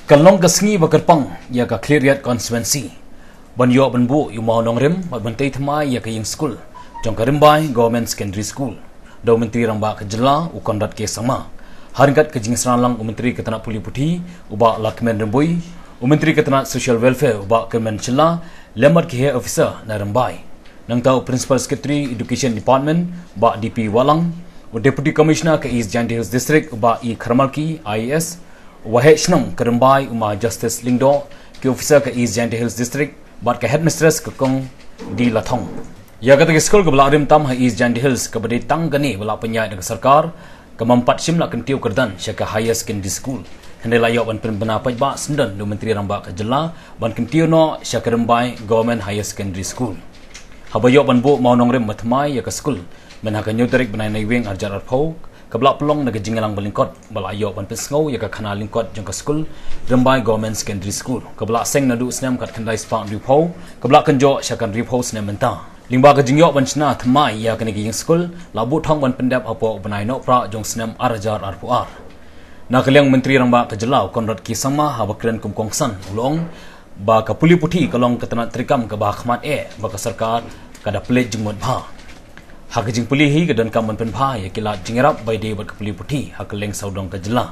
Kalong kesengi bakerpang ya ka cleariat constituency. Ban yo ban bu yu mau nongrim ban tei thma ya ka ying school. Jong karimbai government secondary school. Do menteri ramba ka jela u kondat ke sama. Haringat ke jing sralang u menteri ka tanah puli putih uba lakmen rembui. U menteri ka tanah social welfare uba kemen chela lemar ke officer na rambai. Nang tau principal secretary education department ba DP Walang u deputy commissioner ke East Jaintia Hills district uba E Kharmalki IAS. Wahai senang kerembai umah Justice Lingdo ke officer ke East Jaintia Hills District bat ke headmistress ke Kong di Lathong. Ya kata ke sekolah ke belak rim tam ha East Jaintia Hills ke berdiri tang gani belak penyai dengan sarkar ke mampat sim nak kentiu kerdan syaka higher secondary school. Hendai layak ban penbena pajak sendan do menteri rambak ke jela ban kentiu no syaka rembai government higher secondary school. Habayok ban bu mau nong rim mathmai ya ke school men ha kanyu tarik benai nai wing arjar arpau keblak pelong naga jingalang balingkot balayo ban pesngau ya ka khana lingkot jong ka school rembai government secondary school keblak seng nadu snem kat khandai spa ripo keblak kenjo syakan ripo snem menta lingba ka jingyok ban chna thmai ya kani ging school labu thong ban pendap apo banai no pra jong snem arajar arpuar na kaliang menteri ramba ka jelau konrad ki sama ha bakren kum kongsan ulong ba ka puli puthi kalong katana trikam ka ba khmat ba ka sarkar kada plate jingmot bha hak jing puli hi gadan kam pen pha ya kila jingrap bai de bat puli puthi hak leng saudong ka jela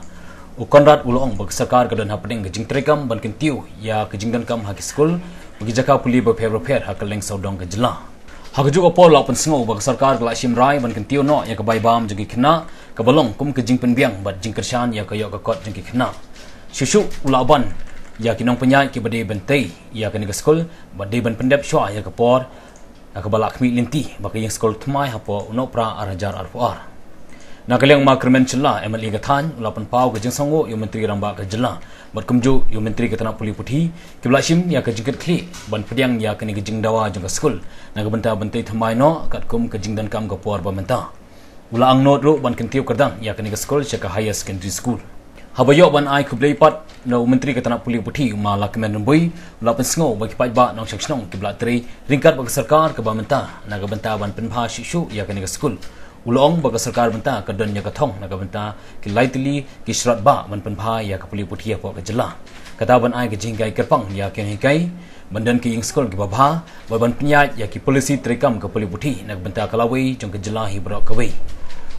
u konrad ulong bag sarkar gadan hapding jing trekam ban kentiu ya ke jingdan kam hak school bagi jaka puli ba pher hak leng saudong ka jela hak ju opol la pen singo bag sarkar la sim rai ban kentiu no ya ka bai bam jing khna ka balong kum ke jing pen biang bat jing kershan ya ka yo ka kot jing khna shushu ulaban ya kinong penyai ki bade bentai ya ke ni school bat de ban pendap shwa ya ka por nak balak mi linti bagi yang sekolah thmai hapo no pra arajar arpuar nak leng ma kermen chela MLA gathan ulapan pau ke jeng sango yu menteri ramba ke jela bat kumju yu menteri ke tanah puli puthi ke blashim ya ke jingkat kli ban pediang ya ke ni ke jing dawa jeng skul nak benta bentai thmai no kat kum ke jing dan kam ke por ba menta ula ang not ro ban kentiu kerdang ya ke ni ke skul syaka higher secondary school habayok ban ai kublai pat no menteri ke tanah puli putih ma lakmen rembui ulapan sngo bagi pajak nong syaknong ke blak tri ringkat bagi sarkar ke bamenta naga benta ban penpha shishu ya ke ni school ulong bagi sarkar benta ke don ya ke thong naga benta ke laitli ke shrat ba ban penpha ya ke puli putih apa ke jela kata ban ai ke jingkai kerpang ya ke hikai bandan ke ing school ke babha ban penyat ya ke polisi trikam ke puli putih naga benta kalawai jong ke jela hi brok kawai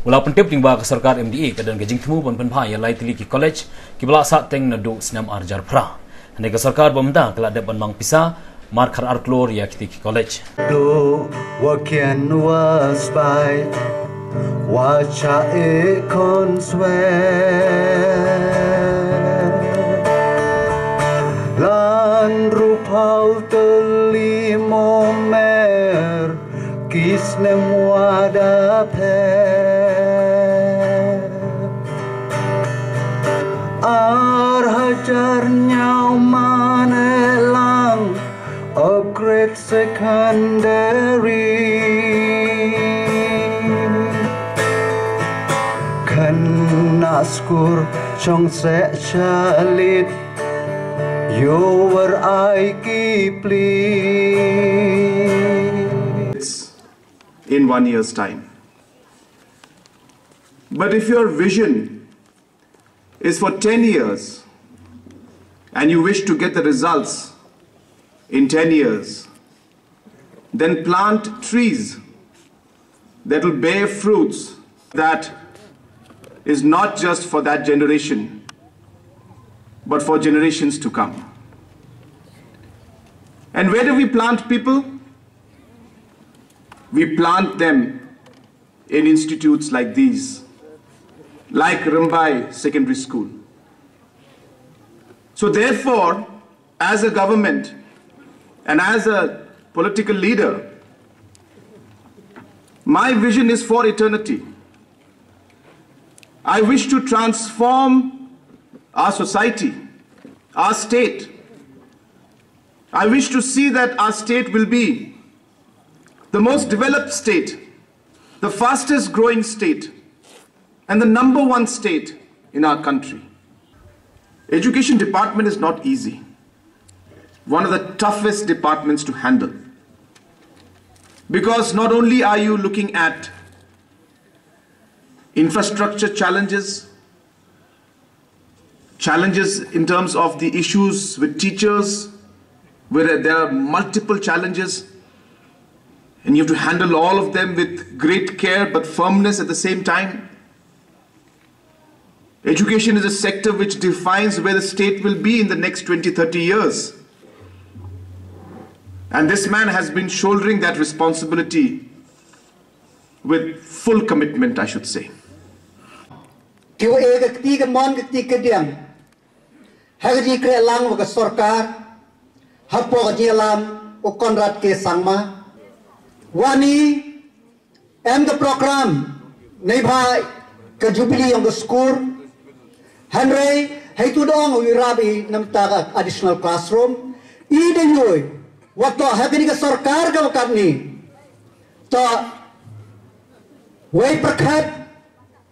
Ula pentip tingba ke sarkar MDA kadang ke jing temu ban penpha ya laitli ki college ki bala sa teng nadu snam arjar pra hande ke sarkar bamda kala de ban mang pisa mar khar ar klor ya ki college do wakian was by wacha e conswe lan rupau teli momer kisnem wada pe Hajar nyau manelang upgrade secondary Kena skur chong se chalit Yower aiki please in 1 year's time. But if your vision is for 10 years and you wish to get the results in 10 years, then plant trees that will bear fruits that is not just for that generation, but for generations to come. And where do we plant people? We plant them in institutes like these, like Rambai Secondary School. So therefore, as a government and as a political leader, my vision is for eternity. I wish to transform our society, our state. I wish to see that our state will be the most developed state, the fastest growing state, and the #1 state in our country. Education department is not easy. One of the toughest departments to handle. Because not only are you looking at infrastructure challenges, challenges in terms of the issues with teachers, where there are multiple challenges and you have to handle all of them with great care but firmness at the same time. Education is a sector which defines where the state will be in the next 20-30 years. And this man has been shouldering that responsibility with full commitment, I should say. Wani em the program nebai ke jubilee yang the school Henry hey tu dong we rabi nam ta additional classroom I den yoi waktu hakini ke sarkar ka wakat ni to wei perkhat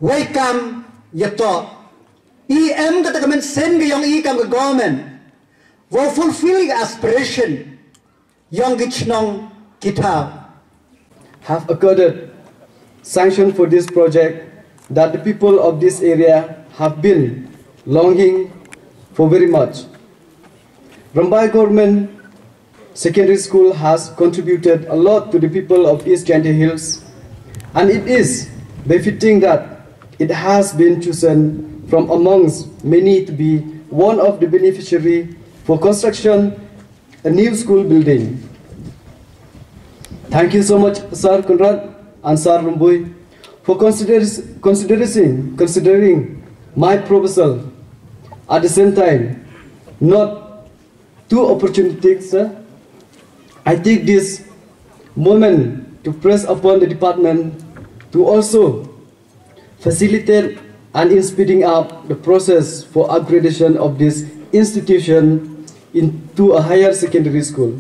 wei kam yato em kata kemen sen ke yang kam ke government will fulfilling aspiration yang gichnong kita have accorded sanction for this project that the people of this area have been longing for very much. Rambai Government Secondary School has contributed a lot to the people of East Kandy Hills, and it is befitting that it has been chosen from amongst many to be one of the beneficiaries for construction a new school building. Thank you so much, Sir Conrad and Sir Rumboy, for considering my proposal. At the same time, not two opportunities, sir. I take this moment to press upon the department to also facilitate and in speeding up the process for upgradation of this institution into a higher secondary school.